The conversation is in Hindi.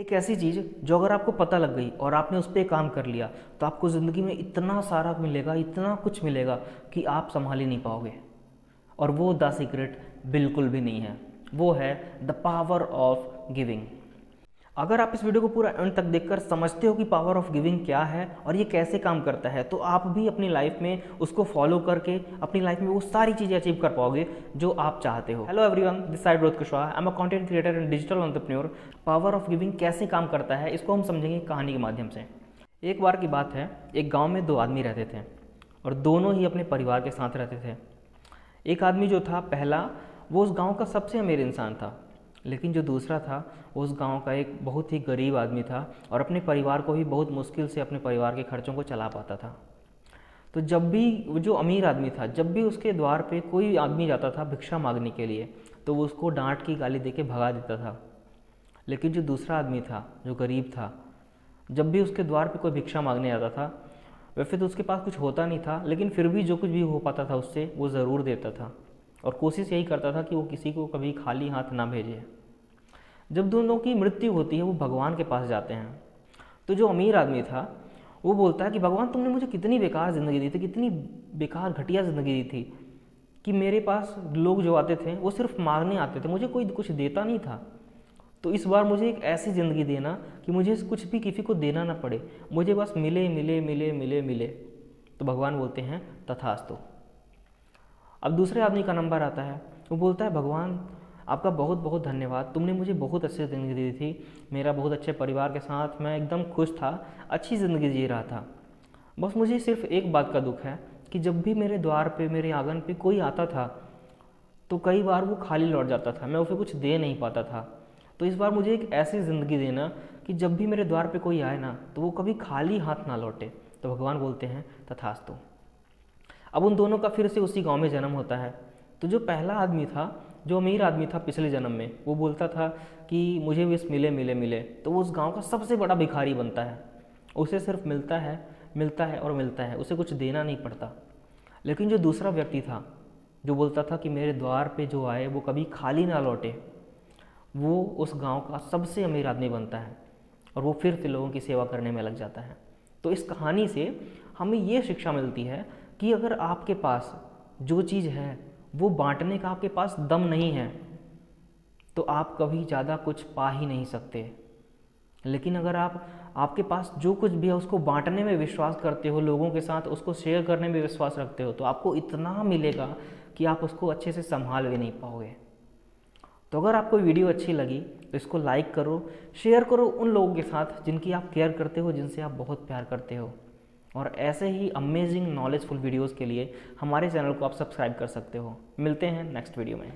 एक ऐसी चीज़ जो अगर आपको पता लग गई और आपने उस पर काम कर लिया तो आपको ज़िंदगी में इतना सारा मिलेगा, इतना कुछ मिलेगा कि आप संभाल ही नहीं पाओगे। और वो द सीक्रेट बिल्कुल भी नहीं है, वो है द पावर ऑफ गिविंग। अगर आप इस वीडियो को पूरा एंड तक देखकर समझते हो कि पावर ऑफ गिविंग क्या है और ये कैसे काम करता है, तो आप भी अपनी लाइफ में उसको फॉलो करके अपनी लाइफ में वो सारी चीज़ें अचीव कर पाओगे जो आप चाहते हो। Hello everyone, this side Rohit Kushwaha, I am a content creator and digital entrepreneur. Power of giving कैसे काम करता है इसको हम समझेंगे कहानी के माध्यम से। एक बार की बात है, एक गाँव में दो आदमी रहते थे और दोनों ही अपने परिवार के साथ रहते थे। एक आदमी जो था पहला, वो उस गाँव का सबसे अमीर इंसान था, लेकिन जो दूसरा था वो उस गांव का एक बहुत ही गरीब आदमी था और अपने परिवार को भी बहुत मुश्किल से अपने परिवार के खर्चों को चला पाता था। तो जब भी जो अमीर आदमी था, जब भी उसके द्वार पे कोई आदमी जाता था भिक्षा मांगने के लिए, तो वो उसको डांट की गाली देके भगा देता था। लेकिन जो दूसरा आदमी था, जो गरीब था, जब भी उसके द्वार पे कोई भिक्षा मांगने आता था, वैसे तो उसके पास कुछ होता नहीं था, लेकिन फिर भी जो कुछ भी हो पाता था उससे वो ज़रूर देता था और कोशिश यही करता था कि वो किसी को कभी खाली हाथ ना भेजे। जब दोनों की मृत्यु होती है वो भगवान के पास जाते हैं। तो जो अमीर आदमी था वो बोलता है कि भगवान, तुमने मुझे कितनी बेकार ज़िंदगी दी थी, कितनी बेकार घटिया ज़िंदगी दी थी कि मेरे पास लोग जो आते थे वो सिर्फ मांगने आते थे, मुझे कोई कुछ देता नहीं था। तो इस बार मुझे एक ऐसी ज़िंदगी देना कि मुझे कुछ भी किसी को देना ना पड़े, मुझे बस मिले मिले मिले मिले मिले। तो भगवान बोलते हैं तथास्तु। अब दूसरे आदमी का नंबर आता है, वो बोलता है भगवान, आपका बहुत बहुत धन्यवाद, तुमने मुझे बहुत अच्छी ज़िंदगी दी थी, मेरा बहुत अच्छे परिवार के साथ मैं एकदम खुश था, अच्छी ज़िंदगी जी रहा था। बस मुझे सिर्फ एक बात का दुख है कि जब भी मेरे द्वार पे, मेरे आंगन पे कोई आता था तो कई बार वो खाली लौट जाता था, मैं उसे कुछ दे नहीं पाता था। तो इस बार मुझे एक ऐसी ज़िंदगी देना कि जब भी मेरे द्वार पे कोई आए ना तो वो कभी खाली हाथ ना लौटे। तो भगवान बोलते हैं तथास्तु। अब उन दोनों का फिर से उसी गांव में जन्म होता है। तो जो पहला आदमी था, जो अमीर आदमी था पिछले जन्म में, वो बोलता था कि मुझे भी इस मिले मिले मिले, तो वो उस गांव का सबसे बड़ा भिखारी बनता है। उसे सिर्फ मिलता है, मिलता है और मिलता है, उसे कुछ देना नहीं पड़ता। लेकिन जो दूसरा व्यक्ति था, जो बोलता था कि मेरे द्वार पे जो आए वो कभी खाली ना लौटे, वो उस गांव का सबसे अमीर आदमी बनता है और वो फिर से लोगों की सेवा करने में लग जाता है। तो इस कहानी से हमें ये शिक्षा मिलती है कि अगर आपके पास जो चीज़ है वो बांटने का आपके पास दम नहीं है तो आप कभी ज़्यादा कुछ पा ही नहीं सकते। लेकिन अगर आपके पास जो कुछ भी है उसको बांटने में विश्वास करते हो, लोगों के साथ उसको शेयर करने में विश्वास रखते हो, तो आपको इतना मिलेगा कि आप उसको अच्छे से संभाल भी नहीं पाओगे। तो अगर आपको वीडियो अच्छी लगी तो इसको लाइक करो, शेयर करो उन लोगों के साथ जिनकी आप केयर करते हो, जिनसे आप बहुत प्यार करते हो। और ऐसे ही अमेजिंग नॉलेजफुल वीडियोस के लिए हमारे चैनल को आप सब्सक्राइब कर सकते हो। मिलते हैं नेक्स्ट वीडियो में।